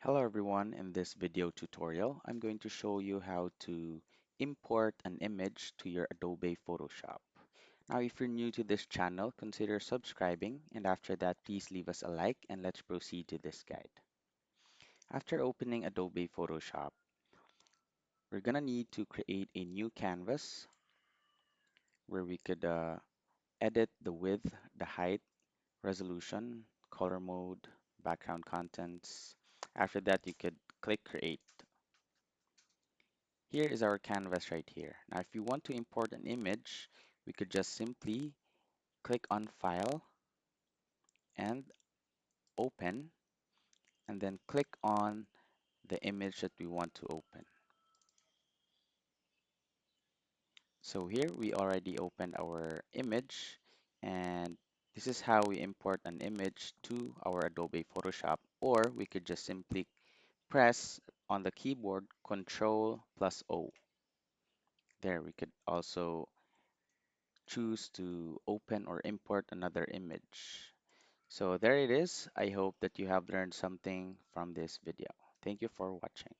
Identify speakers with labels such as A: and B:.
A: Hello everyone, in this video tutorial, I'm going to show you how to import an image to your Adobe Photoshop. Now, if you're new to this channel, consider subscribing, and after that, please leave us a like and let's proceed to this guide. After opening Adobe Photoshop, we're gonna need to create a new canvas where we could edit the width, the height, resolution, color mode, background contents. After that, you could click create. Here is our canvas right here. Now, if you want to import an image, we could just simply click on File and Open, and then click on the image that we want to open. So here we already opened our image, and this is how we import an image to our Adobe Photoshop, or we could just simply press on the keyboard Control plus O. There, we could also choose to open or import another image. So there it is. I hope that you have learned something from this video. Thank you for watching.